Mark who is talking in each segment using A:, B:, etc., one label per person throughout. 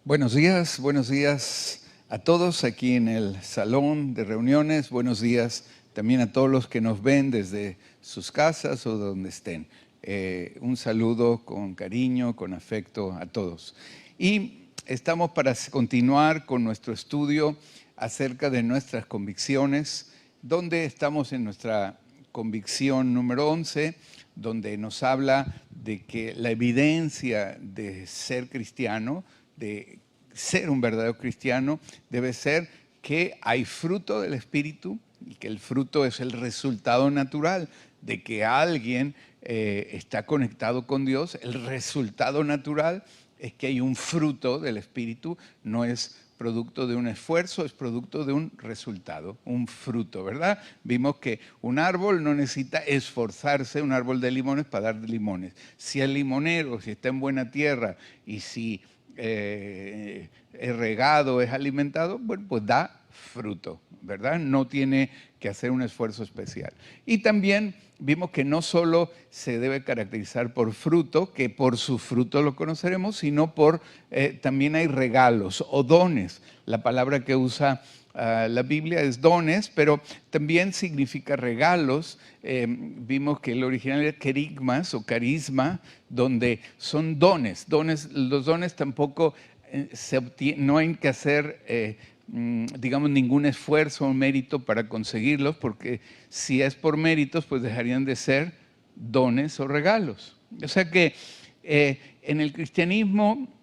A: Buenos días a todos aquí en el salón de reuniones. Buenos días también a todos los que nos ven desde sus casas o donde estén. Un saludo con cariño, con afecto a todos. Y estamos para continuar con nuestro estudio acerca de nuestras convicciones, donde estamos en nuestra convicción número 11, donde nos habla de que la evidencia de ser cristiano, de ser un verdadero cristiano, debe ser que hay fruto del Espíritu y que el fruto es el resultado natural de que alguien está conectado con Dios. El resultado natural es que hay un fruto del Espíritu, no es producto de un esfuerzo, es producto de un resultado, un fruto, ¿verdad? Vimos que un árbol no necesita esforzarse, un árbol de limones, para dar limones. Si es limonero, si está en buena tierra y si es regado, es alimentado, bueno, pues da fruto, ¿verdad? No tiene que hacer un esfuerzo especial. Y también vimos que no solo se debe caracterizar por fruto, que por su fruto lo conoceremos, sino por, también hay regalos o dones. La palabra que usa la Biblia es dones, pero también significa regalos. Vimos que el original era querigmas o carisma, donde son dones. Los dones tampoco no hay que hacer digamos, ningún esfuerzo o mérito para conseguirlos, porque si es por méritos, pues dejarían de ser dones o regalos. O sea que en el cristianismo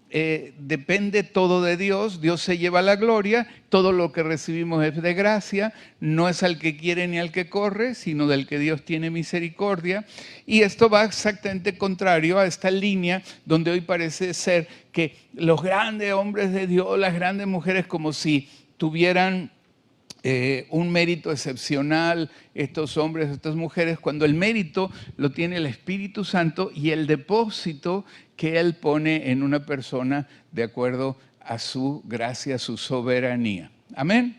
A: depende todo de Dios, Dios se lleva la gloria, todo lo que recibimos es de gracia, no es al que quiere ni al que corre, sino del que Dios tiene misericordia. Y esto va exactamente contrario a esta línea donde hoy parece ser que los grandes hombres de Dios, las grandes mujeres, como si tuvieran un mérito excepcional, estos hombres, estas mujeres, cuando el mérito lo tiene el Espíritu Santo y el depósito que Él pone en una persona de acuerdo a su gracia, a su soberanía. Amén.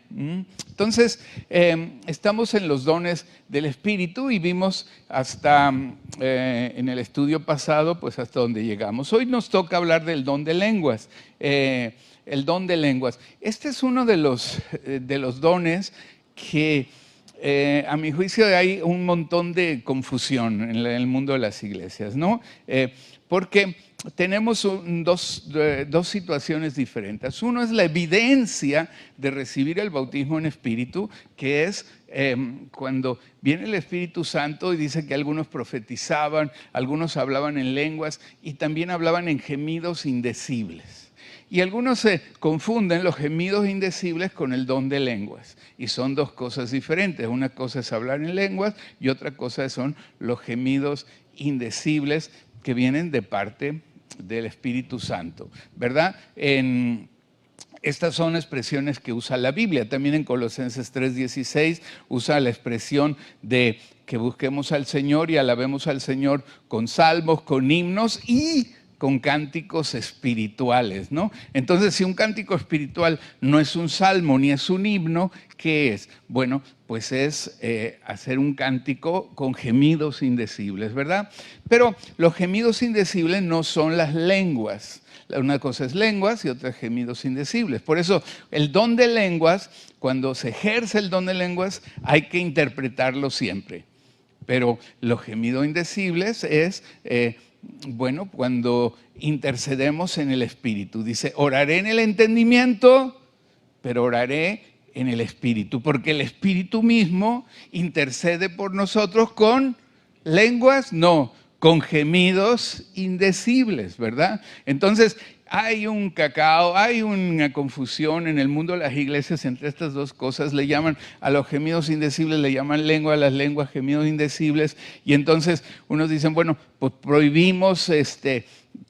A: Entonces, estamos en los dones del Espíritu y vimos hasta en el estudio pasado, pues hasta donde llegamos. Hoy nos toca hablar del don de lenguas. El don de lenguas. Este es uno de los dones que a mi juicio hay un montón de confusión en el mundo de las iglesias, ¿no? Porque tenemos dos situaciones diferentes. Uno es la evidencia de recibir el bautismo en espíritu, que es cuando viene el Espíritu Santo y dice que algunos profetizaban, algunos hablaban en lenguas y también hablaban en gemidos indecibles. Y algunos se confunden los gemidos indecibles con el don de lenguas. Y son dos cosas diferentes. Una cosa es hablar en lenguas y otra cosa son los gemidos indecibles que vienen de parte del Espíritu Santo, ¿verdad? Estas son expresiones que usa la Biblia. También en Colosenses 3:16 usa la expresión de que busquemos al Señor y alabemos al Señor con salmos, con himnos y con cánticos espirituales, ¿no? Entonces, si un cántico espiritual no es un salmo ni es un himno, ¿qué es? Bueno, pues es hacer un cántico con gemidos indecibles, ¿verdad? Pero los gemidos indecibles no son las lenguas. Una cosa es lenguas y otra es gemidos indecibles. Por eso, el don de lenguas, cuando se ejerce el don de lenguas, hay que interpretarlo siempre. Pero los gemidos indecibles es bueno, cuando intercedemos en el Espíritu. Dice, oraré en el entendimiento, pero oraré en el Espíritu, porque el Espíritu mismo intercede por nosotros con lenguas, no, con gemidos indecibles, ¿verdad? Entonces, hay un cacao, hay una confusión en el mundo de las iglesias entre estas dos cosas. Le llaman a los gemidos indecibles, le llaman lengua, a las lenguas gemidos indecibles. Y entonces unos dicen, bueno, pues prohibimos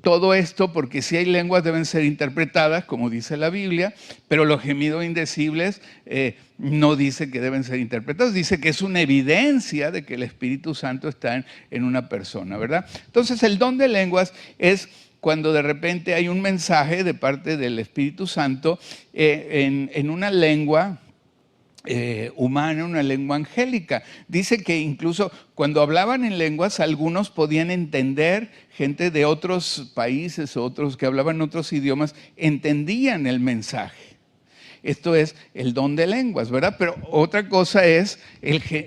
A: todo esto porque si hay lenguas deben ser interpretadas, como dice la Biblia, pero los gemidos indecibles no dice que deben ser interpretados, dice que es una evidencia de que el Espíritu Santo está en una persona, ¿verdad? Entonces el don de lenguas es cuando de repente hay un mensaje de parte del Espíritu Santo en una lengua humana, una lengua angélica. Dice que incluso cuando hablaban en lenguas, algunos podían entender, gente de otros países, otros que hablaban otros idiomas, entendían el mensaje. Esto es el don de lenguas, ¿verdad? Pero otra cosa es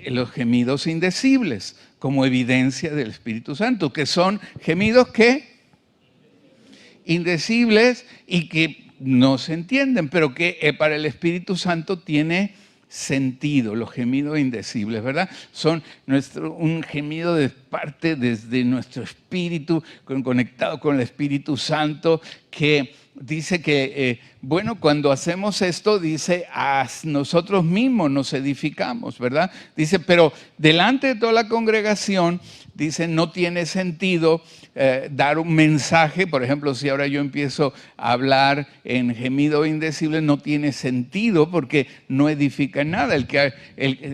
A: los gemidos indecibles, como evidencia del Espíritu Santo, que son gemidos que indecibles y que no se entienden, pero que para el Espíritu Santo tiene sentido, los gemidos indecibles, ¿verdad? Son un gemido de parte desde nuestro espíritu, conectado con el Espíritu Santo, que dice que, bueno, cuando hacemos esto, dice, a nosotros mismos nos edificamos, ¿verdad? Dice, pero delante de toda la congregación, dice, no tiene sentido dar un mensaje. Por ejemplo, si ahora yo empiezo a hablar en gemido indecible, no tiene sentido porque no edifica en nada.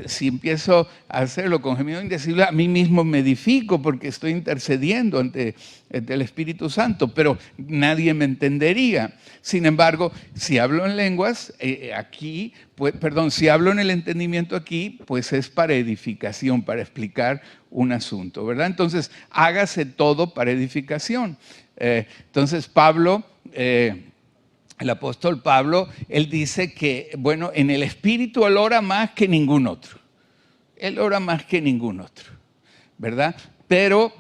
A: Si empiezo a hacerlo con gemido indecible, a mí mismo me edifico porque estoy intercediendo ante el Espíritu Santo, pero nadie me entendería. Sin embargo, si hablo en lenguas, si hablo en el entendimiento aquí, pues es para edificación, para explicar un asunto, ¿verdad? Entonces, hágase todo para edificación. Entonces, Pablo, el apóstol Pablo, él dice que, bueno, en el Espíritu él ora más que ningún otro. Él ora más que ningún otro, ¿verdad? Pero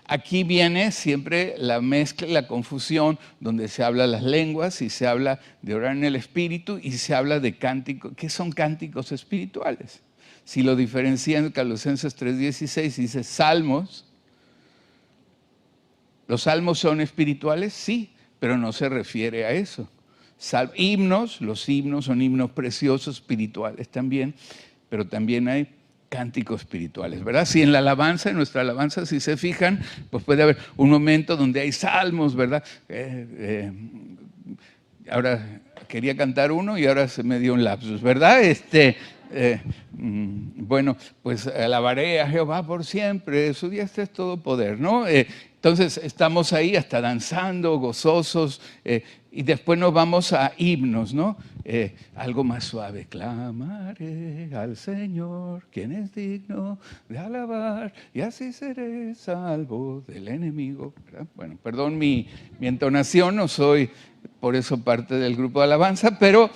A: aquí viene siempre la mezcla, la confusión, donde se habla las lenguas y se habla de orar en el Espíritu y se habla de cánticos. ¿Qué son cánticos espirituales? Si lo diferencian en Colosenses 3:16, dice salmos. ¿Los salmos son espirituales? Sí, pero no se refiere a eso. Himnos, los himnos son himnos preciosos, espirituales también, pero también hay cánticos espirituales, ¿verdad? Si en la alabanza, en nuestra alabanza, si se fijan, pues puede haber un momento donde hay salmos, ¿verdad? Ahora quería cantar uno y ahora se me dio un lapsus, ¿verdad? Bueno, pues alabaré a Jehová por siempre, su diestra es todo poder, ¿no? Entonces estamos ahí hasta danzando, gozosos, y después nos vamos a himnos, ¿no? Algo más suave, clamaré al Señor, quien es digno de alabar, y así seré salvo del enemigo, ¿verdad? Bueno, perdón mi entonación, no soy por eso parte del grupo de alabanza, pero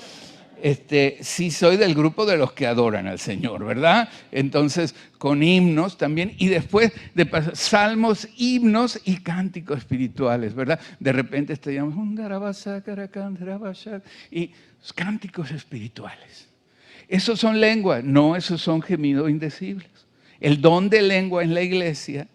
A: sí soy del grupo de los que adoran al Señor, ¿verdad? Entonces, con himnos también, y después de salmos, himnos y cánticos espirituales, ¿verdad? De repente estaríamos, y cánticos espirituales. ¿Esos son lenguas? No, esos son gemidos indecibles. El don de lengua en la iglesia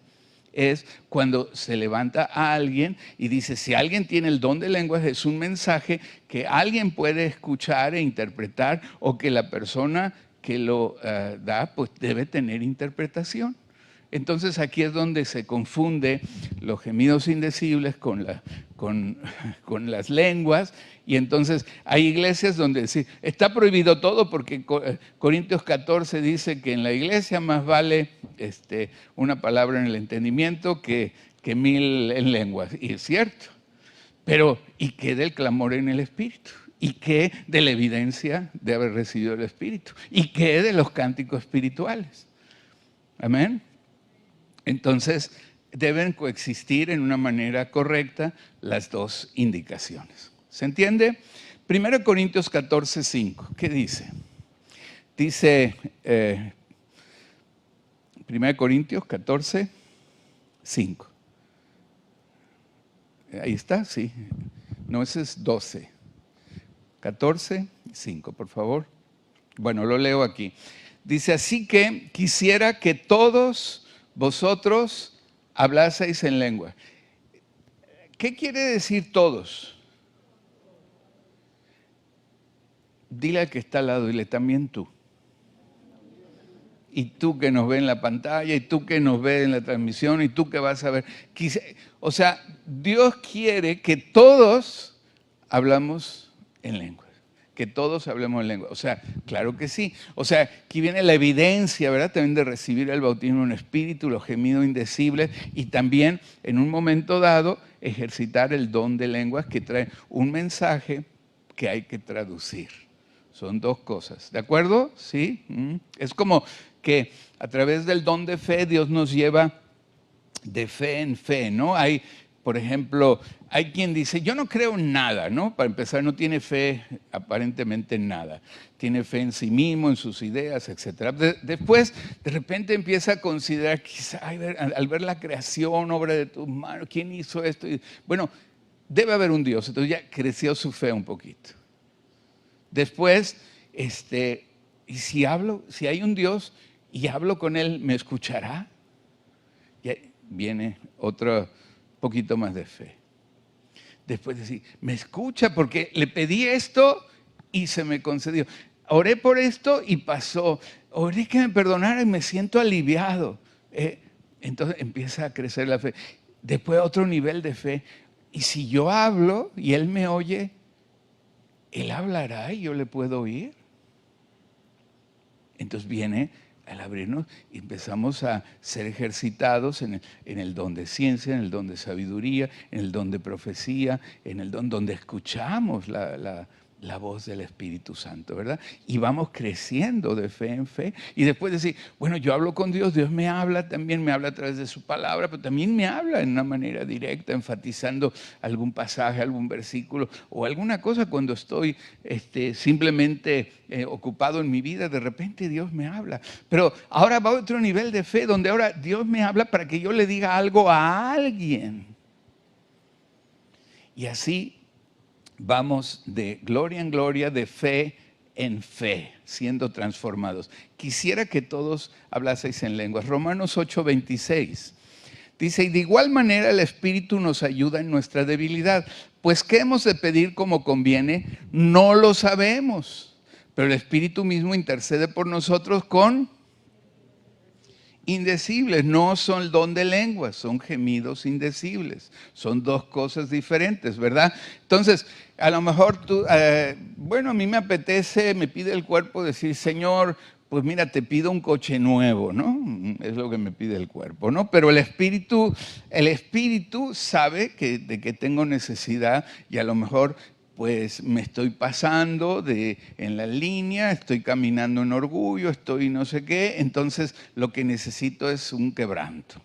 A: es cuando se levanta a alguien y dice, si alguien tiene el don de lenguas, es un mensaje que alguien puede escuchar e interpretar, o que la persona que lo da, pues debe tener interpretación. Entonces aquí es donde se confunde los gemidos indecibles con las lenguas, y entonces hay iglesias donde sí, está prohibido todo, porque Corintios 14 dice que en la iglesia más vale una palabra en el entendimiento que 1000 en lenguas, y es cierto. Pero ¿y qué del clamor en el Espíritu? ¿Y qué de la evidencia de haber recibido el Espíritu? ¿Y qué de los cánticos espirituales? Amén. Entonces, deben coexistir en una manera correcta las dos indicaciones. ¿Se entiende? 1 Corintios 14:5, ¿qué dice? Dice 1 Corintios 14:5. Ahí está, sí. No, ese es 12. 14:5, por favor. Bueno, lo leo aquí. Dice, así que quisiera que todos vosotros hablaseis en lengua. ¿Qué quiere decir todos? Dile al que está al lado, dile también tú. Y tú que nos ves en la pantalla, y tú que nos ves en la transmisión, y tú que vas a ver. O sea, Dios quiere que todos hablamos en lengua. Que todos hablemos en lengua. O sea, claro que sí. O sea, aquí viene la evidencia, ¿verdad? También de recibir el bautismo en espíritu, los gemidos indecibles, y también en un momento dado ejercitar el don de lenguas, que trae un mensaje que hay que traducir. Son dos cosas. ¿De acuerdo? ¿Sí? Es como que a través del don de fe Dios nos lleva de fe en fe, ¿no? Hay, por ejemplo, hay quien dice, yo no creo en nada, ¿no? Para empezar, no tiene fe aparentemente en nada. Tiene fe en sí mismo, en sus ideas, etc. Después, de repente empieza a considerar, quizá, al ver la creación, obra de tus manos, ¿quién hizo esto? Y, bueno, debe haber un Dios. Entonces ya creció su fe un poquito. Después, y si hay un Dios y hablo con Él, ¿me escuchará? Y viene otro poquito más de fe. Después decir, me escucha porque le pedí esto y se me concedió. Oré por esto y pasó. Oré que me perdonara y me siento aliviado. Entonces empieza a crecer la fe. Después otro nivel de fe. Y si yo hablo y Él me oye, Él hablará y yo le puedo oír. Entonces viene al abrirnos y empezamos a ser ejercitados en el don de ciencia, en el don de sabiduría, en el don de profecía, en el don donde escuchamos la voz del Espíritu Santo, ¿verdad? Y vamos creciendo de fe en fe. Y después decir, bueno, yo hablo con Dios, Dios me habla, también me habla a través de su palabra, pero también me habla en una manera directa, enfatizando algún pasaje, algún versículo o alguna cosa cuando estoy simplemente ocupado en mi vida, de repente Dios me habla. Pero ahora va a otro nivel de fe, donde ahora Dios me habla para que yo le diga algo a alguien. Y así vamos de gloria en gloria, de fe en fe, siendo transformados. Quisiera que todos hablaseis en lenguas. Romanos 8:26 dice, y de igual manera el Espíritu nos ayuda en nuestra debilidad. Pues ¿qué hemos de pedir como conviene? No lo sabemos, pero el Espíritu mismo intercede por nosotros con indecibles. No son el don de lenguas, son gemidos indecibles. Son dos cosas diferentes, ¿verdad? Entonces, a lo mejor tú, bueno, a mí me apetece, me pide el cuerpo decir, Señor, pues mira, te pido un coche nuevo, ¿no? Es lo que me pide el cuerpo, ¿no? Pero el espíritu sabe de que tengo necesidad y a lo mejor pues me estoy pasando en la línea, estoy caminando en orgullo, estoy no sé qué, entonces lo que necesito es un quebranto.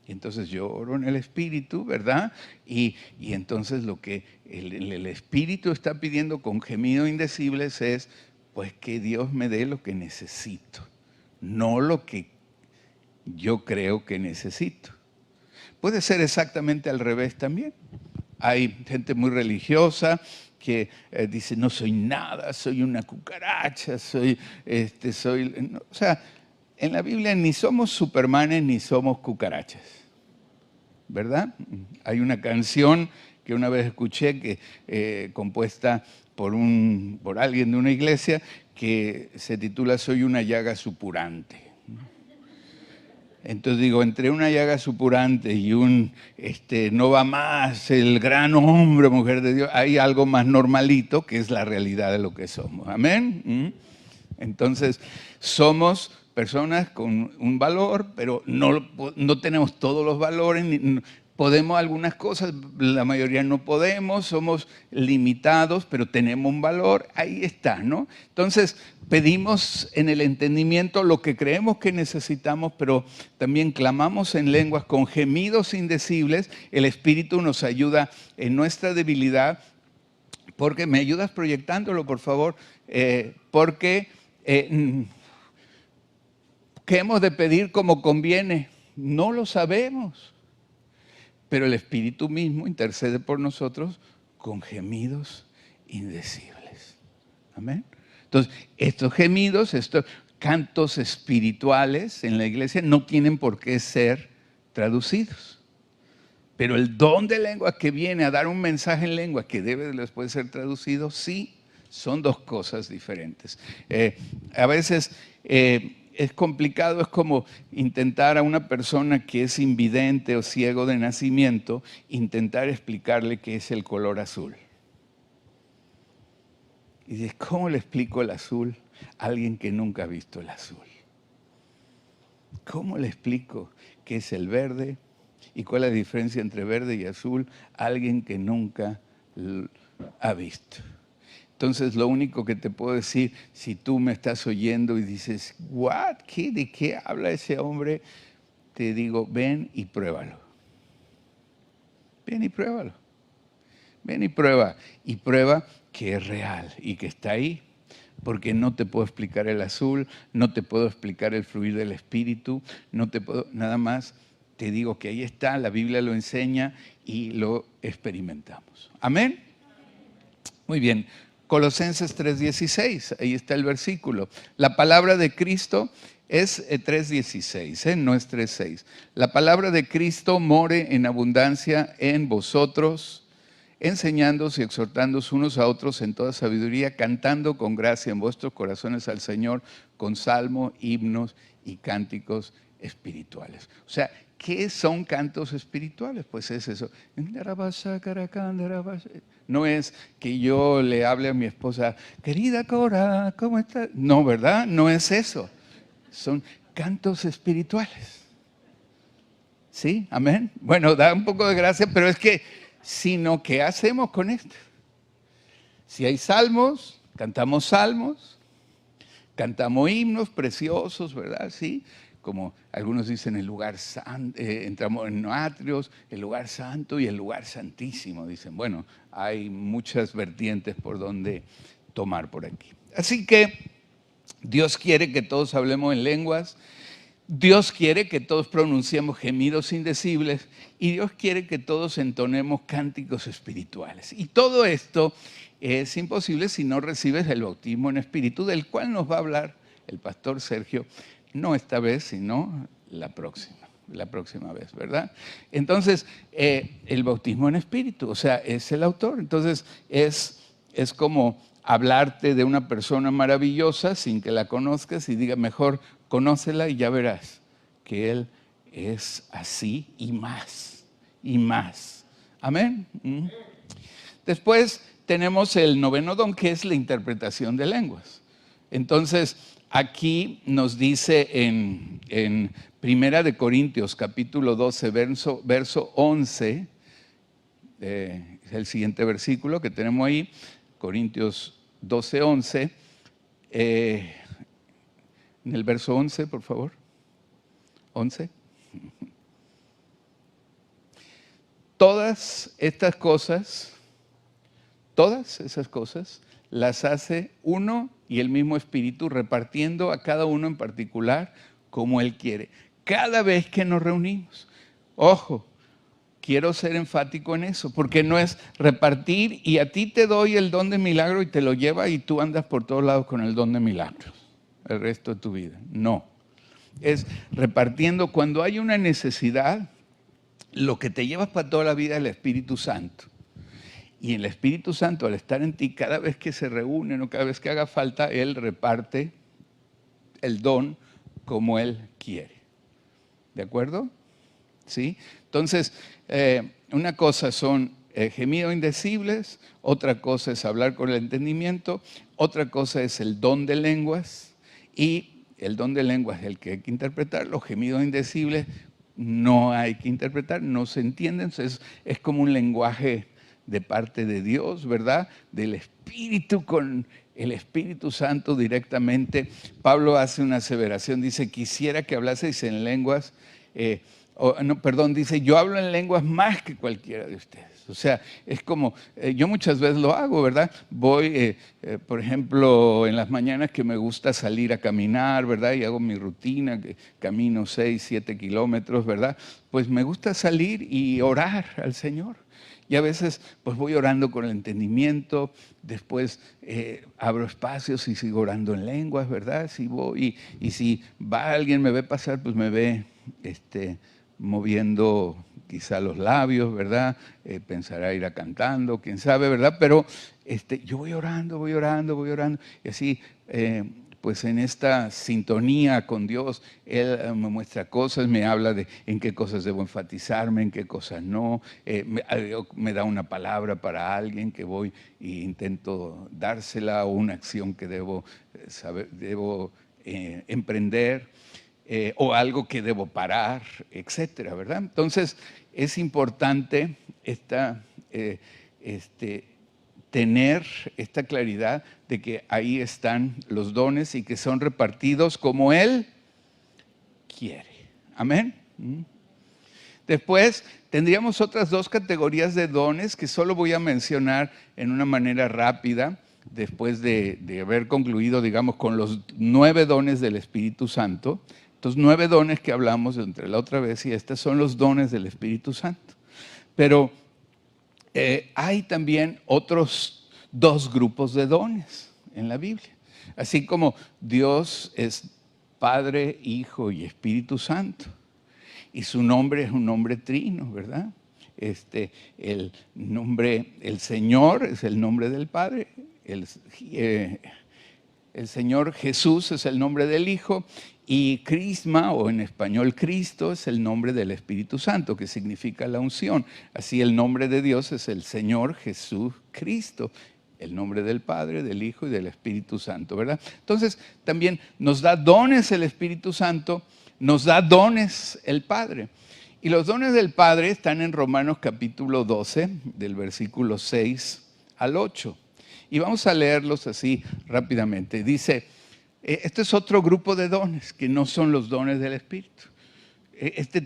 A: Y entonces yo oro en el Espíritu, ¿verdad? Y entonces lo que el Espíritu está pidiendo con gemidos indecibles es, pues que Dios me dé lo que necesito, no lo que yo creo que necesito. Puede ser exactamente al revés también. Hay gente muy religiosa que dice, no soy nada, soy una cucaracha, o sea, en la Biblia ni somos supermanes ni somos cucarachas, ¿verdad? Hay una canción que una vez escuché que compuesta por alguien de una iglesia que se titula Soy una llaga supurante. Entonces digo, entre una llaga supurante y no va más, el gran hombre, mujer de Dios, hay algo más normalito que es la realidad de lo que somos. Amén. Entonces, somos personas con un valor, pero no tenemos todos los valores, podemos algunas cosas, la mayoría no podemos, somos limitados, pero tenemos un valor, ahí está, ¿no? Entonces, pedimos en el entendimiento lo que creemos que necesitamos, pero también clamamos en lenguas con gemidos indecibles. El Espíritu nos ayuda en nuestra debilidad, porque, ¿me ayudas proyectándolo, por favor? Porque, ¿qué hemos de pedir como conviene? No lo sabemos. Pero el Espíritu mismo intercede por nosotros con gemidos indecibles. Amén. Entonces, estos gemidos, estos cantos espirituales en la iglesia no tienen por qué ser traducidos. Pero el don de lengua que viene a dar un mensaje en lengua que debe después ser traducido, sí, son dos cosas diferentes. A veces es complicado, es como intentar a una persona que es invidente o ciego de nacimiento, intentar explicarle qué es el color azul. Y dices, ¿cómo le explico el azul a alguien que nunca ha visto el azul? ¿Cómo le explico qué es el verde y cuál es la diferencia entre verde y azul a alguien que nunca ha visto? Entonces, lo único que te puedo decir, si tú me estás oyendo y dices, ¿what? ¿Qué? ¿De qué habla ese hombre? Te digo, ven y pruébalo. Ven y pruébalo. Ven y prueba. Y prueba que es real y que está ahí. Porque no te puedo explicar el azul, no te puedo explicar el fluir del Espíritu, no te puedo, nada más te digo que ahí está, la Biblia lo enseña y lo experimentamos. ¿Amén? Muy bien. Colosenses 3:16, ahí está el versículo. La palabra de Cristo es 3:16, no es 3:6. La palabra de Cristo more en abundancia en vosotros, enseñándoos y exhortándoos unos a otros en toda sabiduría, cantando con gracia en vuestros corazones al Señor, con salmos, himnos y cánticos espirituales. O sea, ¿qué son cantos espirituales? Pues es eso. No es que yo le hable a mi esposa, querida Cora, ¿cómo estás? No, ¿verdad? No es eso. Son cantos espirituales. ¿Sí? Amén. Bueno, da un poco de gracia, pero es que, sino, ¿qué hacemos con esto? Si hay salmos, cantamos himnos preciosos, ¿verdad? Sí, como algunos dicen, el lugar santo, entramos en atrios, el lugar santo y el lugar santísimo. Dicen, bueno, hay muchas vertientes por donde tomar por aquí. Así que Dios quiere que todos hablemos en lenguas. Dios quiere que todos pronunciemos gemidos indecibles y Dios quiere que todos entonemos cánticos espirituales. Y todo esto es imposible si no recibes el bautismo en espíritu, del cual nos va a hablar el pastor Sergio, no esta vez, sino la próxima vez, ¿verdad? Entonces, el bautismo en espíritu, o sea, es el autor. Entonces, es como hablarte de una persona maravillosa sin que la conozcas y diga, mejor conócela y ya verás que Él es así y más, y más. Amén. Después tenemos el noveno don, que es la interpretación de lenguas. Entonces, aquí nos dice en Primera de Corintios, capítulo 12, verso 11, es el siguiente versículo que tenemos ahí, Corintios 12, 11. En el verso 11, por favor. 11. Todas estas cosas, todas esas cosas, las hace uno y el mismo Espíritu, repartiendo a cada uno en particular como Él quiere. Cada vez que nos reunimos, ojo, quiero ser enfático en eso, porque no es repartir y a ti te doy el don de milagro y te lo lleva y tú andas por todos lados con el don de milagros el resto de tu vida. No, es repartiendo cuando hay una necesidad, lo que te llevas para toda la vida es el Espíritu Santo. Y el Espíritu Santo, al estar en ti, cada vez que se reúnen o cada vez que haga falta, Él reparte el don como Él quiere. ¿De acuerdo? ¿Sí? Entonces, una cosa son gemidos indecibles, otra cosa es hablar con el entendimiento, otra cosa es el don de lenguas, y el don de lenguas es el que hay que interpretar. Los gemidos indecibles no hay que interpretar, no se entienden, entonces es como un lenguaje de parte de Dios, ¿verdad? Del Espíritu con el Espíritu Santo directamente. Pablo hace una aseveración, dice, quisiera que hablaseis en lenguas, dice, yo hablo en lenguas más que cualquiera de ustedes. O sea, es como, yo muchas veces lo hago, ¿verdad? Voy, por ejemplo, en las mañanas que me gusta salir a caminar, ¿verdad? Y hago mi rutina, que camino 6, 7 kilómetros, ¿verdad? Pues me gusta salir y orar al Señor. Y a veces pues voy orando con el entendimiento, después abro espacios y sigo orando en lenguas, ¿verdad? Si voy, y si va alguien, me ve pasar, pues me ve moviendo quizá los labios, ¿verdad? Pensará irá cantando, quién sabe, ¿verdad? Pero yo voy orando, y así pues en esta sintonía con Dios, Él me muestra cosas, me habla de en qué cosas debo enfatizarme, en qué cosas no, me da una palabra para alguien que voy e intento dársela, o una acción que debo emprender, o algo que debo parar, etcétera, ¿verdad? Entonces, es importante tener esta claridad de que ahí están los dones y que son repartidos como Él quiere. Amén. Después tendríamos otras dos categorías de dones que solo voy a mencionar en una manera rápida, después de haber concluido, digamos, con los 9 dones del Espíritu Santo. Estos 9 dones que hablamos entre la otra vez y estos son los dones del Espíritu Santo. Pero hay también otros 2 grupos de dones en la Biblia. Así como Dios es Padre, Hijo y Espíritu Santo. Y su nombre es un nombre trino, ¿verdad? El Señor es el nombre del Padre, el Señor Jesús es el nombre del Hijo, y Crisma, o en español Cristo, es el nombre del Espíritu Santo, que significa la unción. Así el nombre de Dios es el Señor Jesús Cristo, el nombre del Padre, del Hijo y del Espíritu Santo, ¿verdad? Entonces, también nos da dones el Espíritu Santo, nos da dones el Padre. Y los dones del Padre están en Romanos capítulo 12, del versículo 6 al 8. Y vamos a leerlos así rápidamente. Dice, este es otro grupo de dones que no son los dones del Espíritu. Este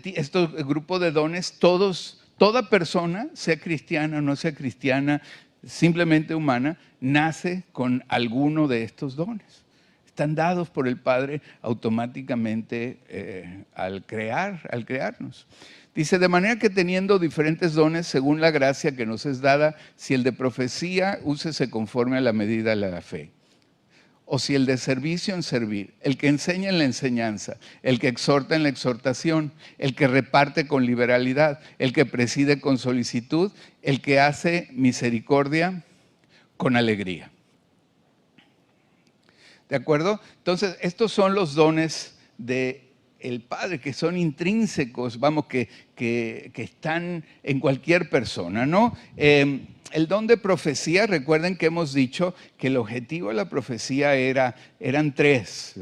A: grupo de dones, toda persona, sea cristiana o no sea cristiana, simplemente humana, nace con alguno de estos dones. Están dados por el Padre automáticamente al crearnos. Dice, de manera que teniendo diferentes dones según la gracia que nos es dada, si el de profecía, úsese conforme a la medida de la fe. O si el de servicio, en servir. El que enseña en la enseñanza. El que exhorta en la exhortación. El que reparte con liberalidad. El que preside con solicitud. El que hace misericordia con alegría. ¿De acuerdo? Entonces, estos son los dones del Padre, que son intrínsecos, vamos, que están en cualquier persona, ¿no? El don de profecía, recuerden que hemos dicho que el objetivo de la profecía eran 3,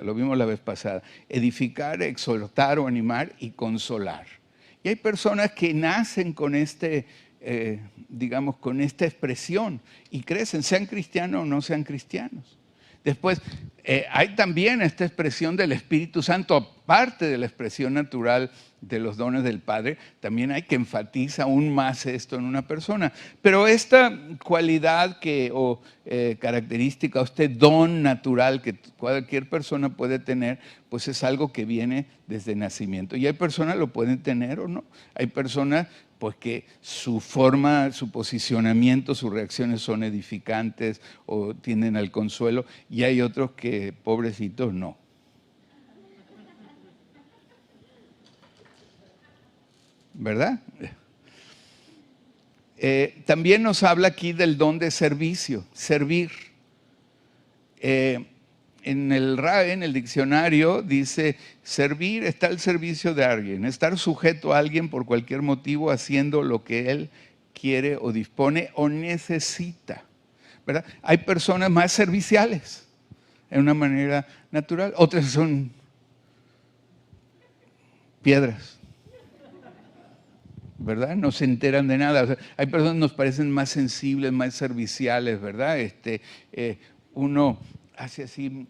A: lo vimos la vez pasada: edificar, exhortar o animar y consolar. Y hay personas que nacen con digamos, con esta expresión y crecen, sean cristianos o no sean cristianos. Después, hay también esta expresión del Espíritu Santo, aparte de la expresión natural de los dones del Padre, también hay que enfatizar aún más esto en una persona. Pero esta cualidad o característica, este don natural que cualquier persona puede tener, pues es algo que viene desde nacimiento. Y hay personas que lo pueden tener o no. Hay personas pues que su forma, su posicionamiento, sus reacciones son edificantes o tienden al consuelo, y hay otros que, pobrecitos, no. ¿Verdad? También nos habla aquí del don de servicio, servir. En el diccionario dice, servir está al servicio de alguien, estar sujeto a alguien por cualquier motivo, haciendo lo que él quiere o dispone o necesita, ¿verdad? Hay personas más serviciales, en una manera natural, otras son piedras, ¿verdad? No se enteran de nada. O sea, hay personas que nos parecen más sensibles, más serviciales, ¿verdad? Uno hace así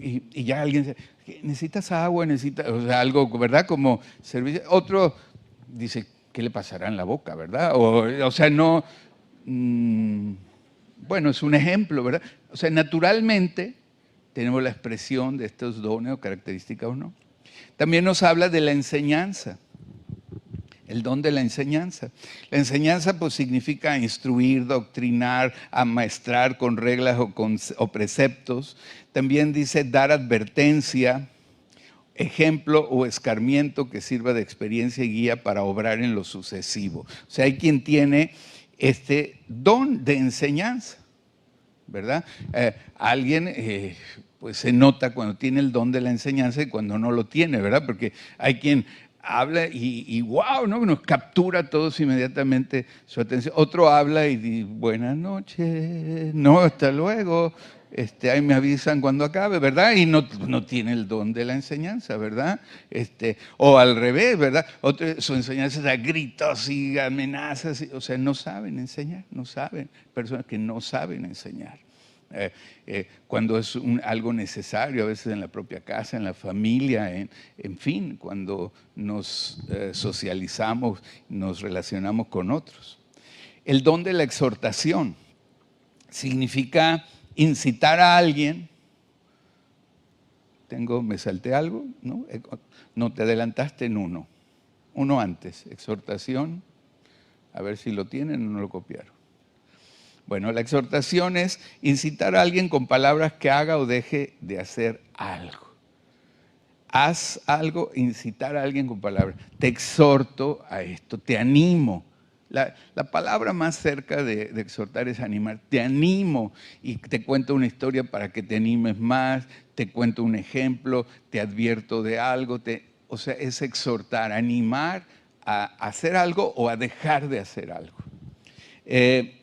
A: y ya alguien dice, necesitas agua, necesitas, o sea, algo, ¿verdad? Como servicio. Otro dice, ¿qué le pasará en la boca, verdad? O sea, no, bueno, es un ejemplo, ¿verdad? O sea, naturalmente tenemos la expresión de estos dones o características o no. También nos habla de la enseñanza. El don de la enseñanza. La enseñanza pues significa instruir, doctrinar, amaestrar con reglas o preceptos. También dice dar advertencia, ejemplo o escarmiento que sirva de experiencia y guía para obrar en lo sucesivo. O sea, hay quien tiene este don de enseñanza, ¿verdad? Alguien pues se nota cuando tiene el don de la enseñanza y cuando no lo tiene, ¿verdad? Porque hay quien habla y wow, ¿no? Nos captura todos inmediatamente su atención. Otro habla y dice, buenas noches, no, hasta luego. ahí me avisan cuando acabe, ¿verdad? Y no tiene el don de la enseñanza, ¿verdad? O al revés, ¿verdad? Su enseñanza da gritos y amenazas, o sea, no saben enseñar, no saben, personas que no saben enseñar. Cuando es algo necesario, a veces en la propia casa, en la familia, en fin, cuando nos socializamos, nos relacionamos con otros. El don de la exhortación significa incitar a alguien. ¿Me salté algo? No, te adelantaste en uno antes, exhortación, a ver si lo tienen o no lo copiaron. Bueno, la exhortación es incitar a alguien con palabras que haga o deje de hacer algo. Haz algo, incitar a alguien con palabras. Te exhorto a esto, te animo. La palabra más cerca de exhortar es animar. Te animo y te cuento una historia para que te animes más, te cuento un ejemplo, te advierto de algo. O sea, es exhortar, animar a hacer algo o a dejar de hacer algo.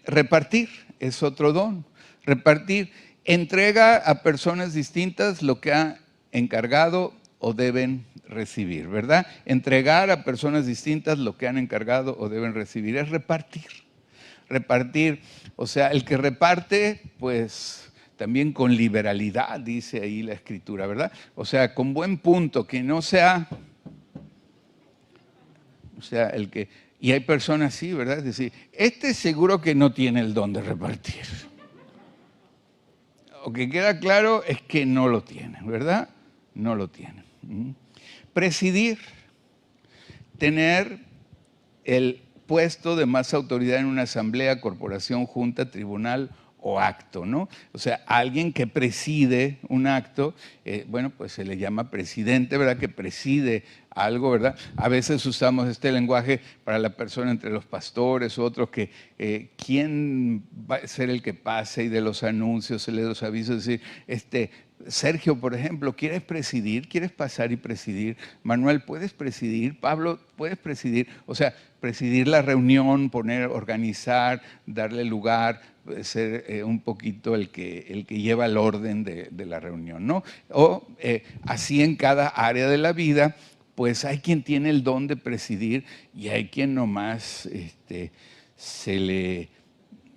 A: Repartir es otro don. Repartir entrega a personas distintas lo que ha encargado o deben recibir, ¿verdad? Entregar a personas distintas lo que han encargado o deben recibir es repartir. Repartir, o sea, el que reparte, pues también con liberalidad, dice ahí la Escritura, ¿verdad? O sea, con buen punto, que no sea, y hay personas así, ¿verdad? Es decir, seguro que no tiene el don de repartir. Lo que queda claro es que no lo tiene, ¿verdad? No lo tiene. Presidir, tener el puesto de más autoridad en una asamblea, corporación, junta, tribunal o acto, ¿no? O sea, alguien que preside un acto, bueno, pues se le llama presidente, ¿verdad? Que preside algo, ¿verdad? A veces usamos este lenguaje para la persona entre los pastores, otros que quién va a ser el que pase y de los anuncios, de los avisos, es decir, Sergio, por ejemplo, ¿quieres presidir? ¿Quieres pasar y presidir? Manuel, ¿puedes presidir? Pablo, ¿puedes presidir? O sea, presidir la reunión, organizar, darle lugar, ser un poquito el que lleva el orden de la reunión, ¿no? O así en cada área de la vida, pues hay quien tiene el don de presidir y hay quien nomás se le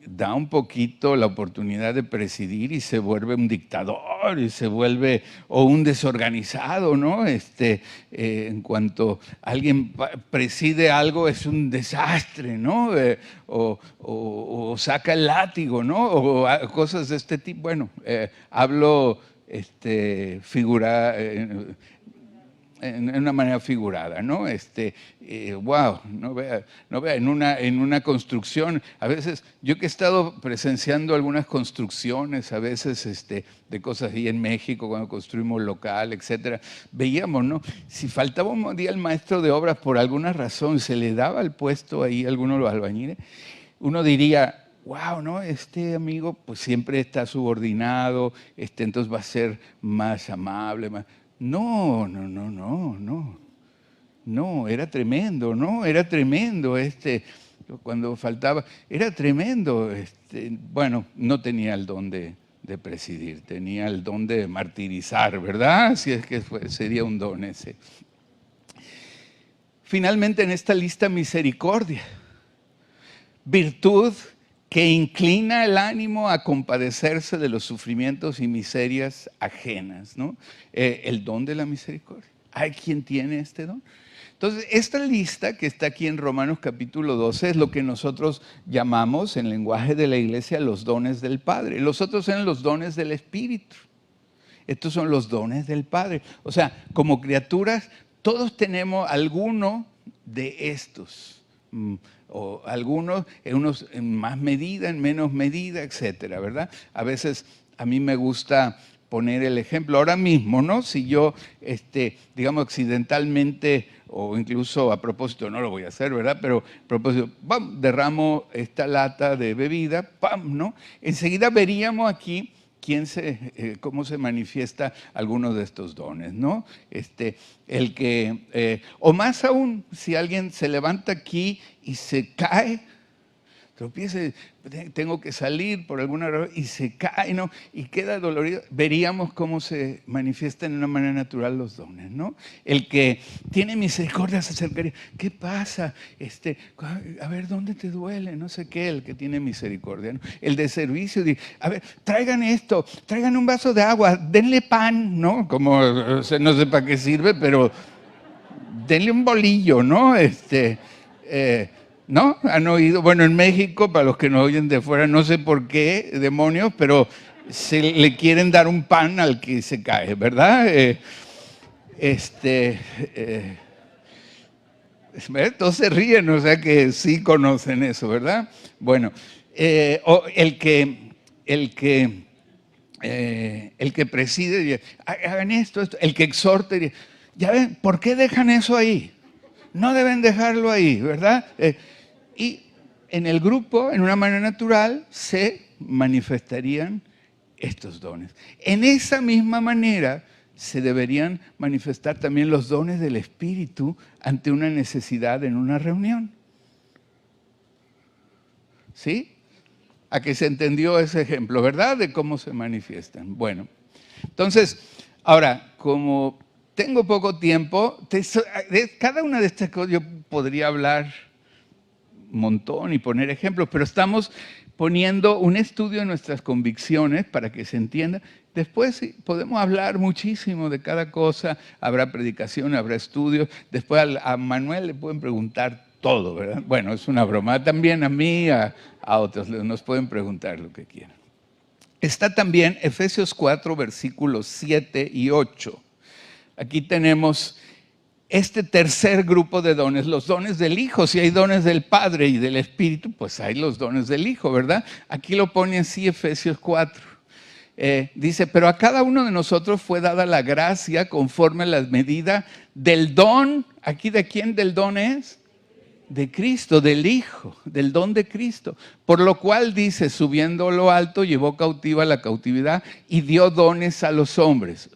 A: da un poquito la oportunidad de presidir y se vuelve un dictador y se vuelve o un desorganizado, ¿no? En cuanto alguien preside algo es un desastre, ¿no? O saca el látigo, ¿no? O cosas de este tipo. Bueno, hablo en una manera figurada, ¿no? Wow, no vea, en una construcción, a veces, yo que he estado presenciando algunas construcciones, a veces de cosas ahí en México, cuando construimos local, etcétera, veíamos, ¿no? Si faltaba un día el maestro de obras por alguna razón, se le daba el puesto ahí a alguno de los albañiles, uno diría, wow, ¿no? Este amigo pues siempre está subordinado, entonces va a ser más amable, más... No, era tremendo, ¿no? Era tremendo, cuando faltaba, era tremendo, bueno, no tenía el don de presidir, tenía el don de martirizar, ¿verdad? Si es que sería un don ese. Finalmente en esta lista, misericordia, virtud que inclina el ánimo a compadecerse de los sufrimientos y miserias ajenas, ¿no? El don de la misericordia. ¿Hay quien tiene este don? Entonces, esta lista que está aquí en Romanos capítulo 12 es lo que nosotros llamamos en lenguaje de la iglesia los dones del Padre. Los otros eran los dones del Espíritu. Estos son los dones del Padre. O sea, como criaturas, todos tenemos alguno de estos. O algunos, unos en más medida, en menos medida, etcétera, ¿verdad? A veces a mí me gusta poner el ejemplo ahora mismo, ¿no? Si yo, digamos, accidentalmente o incluso a propósito, no lo voy a hacer, ¿verdad? Pero a propósito, ¡pam!, derramo esta lata de bebida, ¡pam!, ¿no? Enseguida veríamos aquí cómo se manifiesta alguno de estos dones, ¿no? O más aún, si alguien se levanta aquí y se cae, tropieza, tengo que salir por alguna razón y se cae, ¿no? Y queda dolorido. Veríamos cómo se manifiestan de una manera natural los dones, ¿no? El que tiene misericordia se acercaría. ¿Qué pasa? A ver, ¿dónde te duele? No sé qué, el que tiene misericordia, ¿no? El de servicio, a ver, traigan esto, traigan un vaso de agua, denle pan, ¿no? Como, o sea, no sé para qué sirve, pero denle un bolillo, ¿no? ¿No? ¿Han oído? Bueno, en México, para los que nos oyen de fuera, no sé por qué, demonios, pero se le quieren dar un pan al que se cae, ¿verdad? Todos se ríen, o sea que sí conocen eso, ¿verdad? Bueno, o el que preside, hagan esto, el que exhorte, ya ven, ¿por qué dejan eso ahí? No deben dejarlo ahí, ¿verdad? Y en el grupo, en una manera natural, se manifestarían estos dones. En esa misma manera se deberían manifestar también los dones del Espíritu ante una necesidad en una reunión. ¿Sí? A que se entendió ese ejemplo, ¿verdad? De cómo se manifiestan. Bueno, entonces, ahora, como tengo poco tiempo, de cada una de estas cosas yo podría hablar un montón y poner ejemplos, pero estamos poniendo un estudio de nuestras convicciones para que se entienda. Después sí, podemos hablar muchísimo de cada cosa, habrá predicación, habrá estudios. Después a Manuel le pueden preguntar todo, ¿verdad? Bueno, es una broma. También a mí, a otros, nos pueden preguntar lo que quieran. Está también Efesios 4, versículos 7 y 8. Aquí tenemos este tercer grupo de dones, los dones del Hijo. Si hay dones del Padre y del Espíritu, pues hay los dones del Hijo, ¿verdad? Aquí lo pone así Efesios 4. Dice, pero a cada uno de nosotros fue dada la gracia conforme a la medida del don. ¿Aquí de quién del don es? De Cristo, del Hijo, del don de Cristo. Por lo cual dice, subiendo a lo alto, llevó cautiva la cautividad y dio dones a los hombres.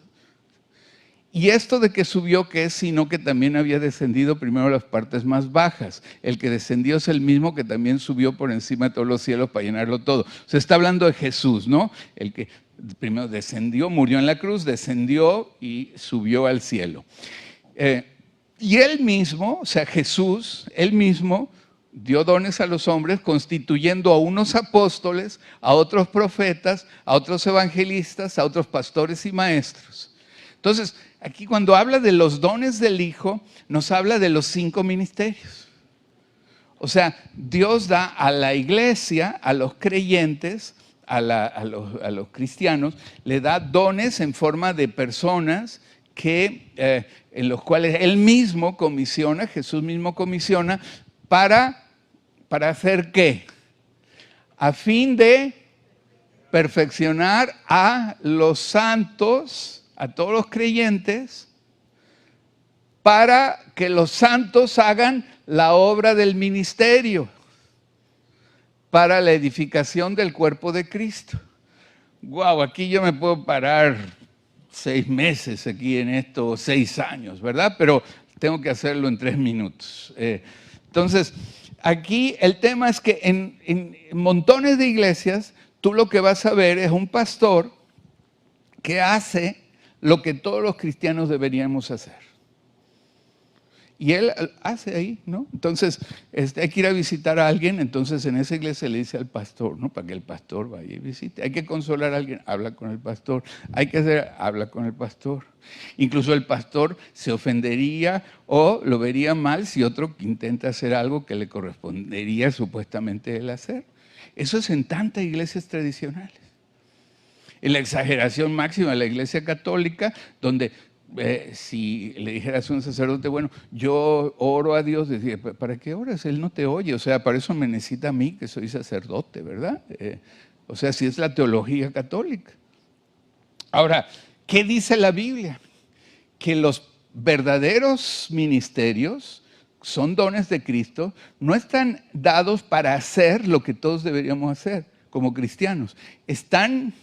A: Y esto de que subió, ¿qué es? Sino que también había descendido primero a las partes más bajas. El que descendió es el mismo que también subió por encima de todos los cielos para llenarlo todo. Se está hablando de Jesús, ¿no? El que primero descendió, murió en la cruz, descendió y subió al cielo. Y él mismo, o sea, Jesús, él mismo dio dones a los hombres, constituyendo a unos apóstoles, a otros profetas, a otros evangelistas, a otros pastores y maestros. Entonces, aquí cuando habla de los dones del Hijo, nos habla de los 5 ministerios. O sea, Dios da a la iglesia, a los creyentes, a los cristianos, le da dones en forma de personas en los cuales Él mismo comisiona, Jesús mismo comisiona, ¿para hacer qué? A fin de perfeccionar a los santos, a todos los creyentes, para que los santos hagan la obra del ministerio, para la edificación del cuerpo de Cristo. Wow, aquí yo me puedo parar 6 meses aquí en esto, 6 años, ¿verdad? Pero tengo que hacerlo en 3 minutos. Entonces, aquí el tema es que en montones de iglesias, tú lo que vas a ver es un pastor que hace lo que todos los cristianos deberíamos hacer. Y él hace ahí, ¿no? Entonces, hay que ir a visitar a alguien, entonces en esa iglesia le dice al pastor, ¿no? Para que el pastor vaya y visite. Hay que consolar a alguien, habla con el pastor. Hay que hacer, habla con el pastor. Incluso el pastor se ofendería o lo vería mal si otro intenta hacer algo que le correspondería supuestamente él hacer. Eso es en tantas iglesias tradicionales. En la exageración máxima de la iglesia católica, donde si le dijeras a un sacerdote, bueno, yo oro a Dios, decía, ¿para qué oras? Él no te oye, o sea, para eso me necesita a mí, que soy sacerdote, ¿verdad? O sea, si es la teología católica. Ahora, ¿qué dice la Biblia? Que los verdaderos ministerios son dones de Cristo, no están dados para hacer lo que todos deberíamos hacer como cristianos. Están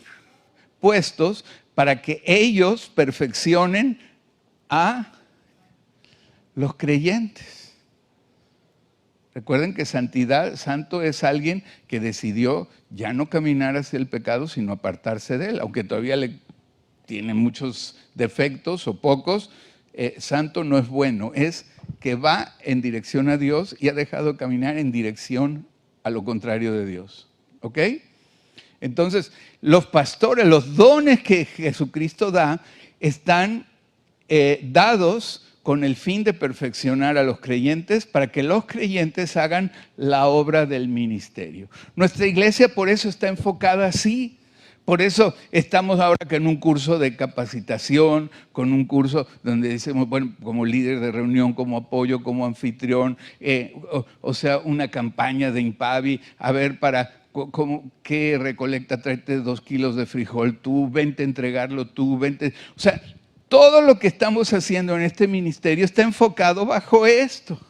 A: puestos para que ellos perfeccionen a los creyentes. Recuerden que santo es alguien que decidió ya no caminar hacia el pecado, sino apartarse de él, aunque todavía tiene muchos defectos o pocos. Santo no es bueno, es que va en dirección a Dios y ha dejado de caminar en dirección a lo contrario de Dios. ¿Ok? Entonces, los pastores, los dones que Jesucristo da, están dados con el fin de perfeccionar a los creyentes para que los creyentes hagan la obra del ministerio. Nuestra iglesia por eso está enfocada así. Por eso estamos ahora que en un curso de capacitación, con un curso donde decimos, bueno, como líder de reunión, como apoyo, como anfitrión, o sea, una campaña de Impavi, a ver, ¿qué recolecta? Tráete 2 kilos de frijol tú, vente a entregarlo tú, vente. O sea, todo lo que estamos haciendo en este ministerio está enfocado bajo esto.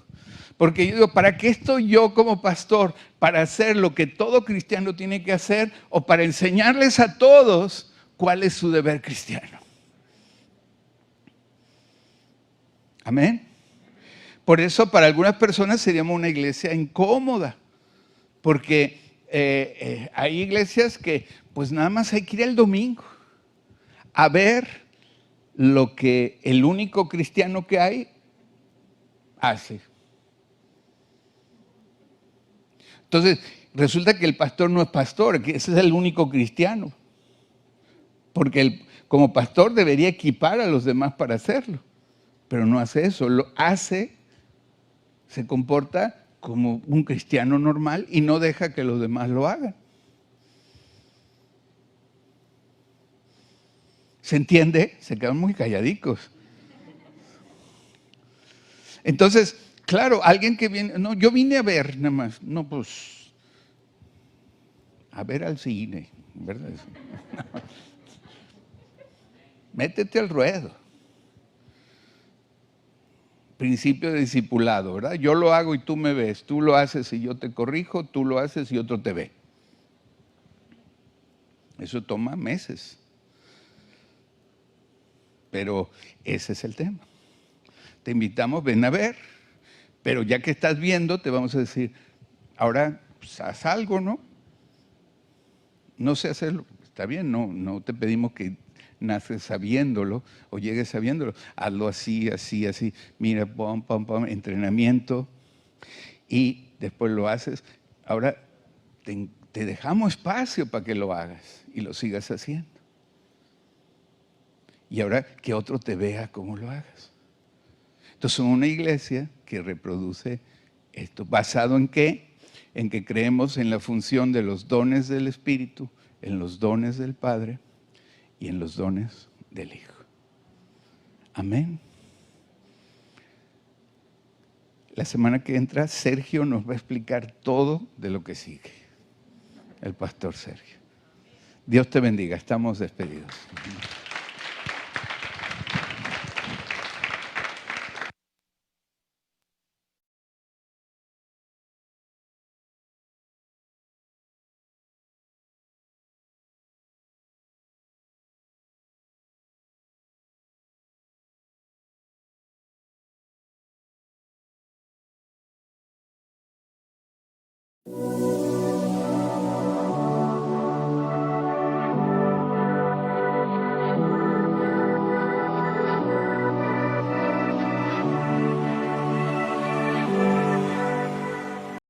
A: Porque yo digo, ¿para qué estoy yo como pastor? ¿Para hacer lo que todo cristiano tiene que hacer o para enseñarles a todos cuál es su deber cristiano? Amén. Por eso para algunas personas seríamos una iglesia incómoda, porque hay iglesias que pues nada más hay que ir el domingo a ver lo que el único cristiano que hay hace. Entonces, resulta que el pastor no es pastor, que ese es el único cristiano. Porque como pastor debería equipar a los demás para hacerlo. Pero no hace eso, lo hace, se comporta como un cristiano normal y no deja que los demás lo hagan. ¿Se entiende? Se quedan muy calladicos. Entonces, claro, alguien que viene, no, yo vine a ver nada más, no, pues, a ver al cine, ¿verdad? Métete al ruedo. Principio de discipulado, ¿verdad? Yo lo hago y tú me ves, tú lo haces y yo te corrijo, tú lo haces y otro te ve. Eso toma meses. Pero ese es el tema. Te invitamos, ven a ver, pero ya que estás viendo, te vamos a decir, ahora pues, haz algo, ¿no? No sé hacerlo, está bien, no te pedimos que naces sabiéndolo o llegues sabiéndolo. Hazlo así, así, así. Mira, pom, pom, pom, entrenamiento y después lo haces. Ahora te dejamos espacio para que lo hagas y lo sigas haciendo. Y ahora que otro te vea cómo lo hagas. Entonces, somos una iglesia que reproduce esto. ¿Basado en qué? En que creemos en la función de los dones del Espíritu, en los dones del Padre y en los dones del Hijo. Amén. La semana que entra, Sergio nos va a explicar todo de lo que sigue. El pastor Sergio. Dios te bendiga. Estamos despedidos.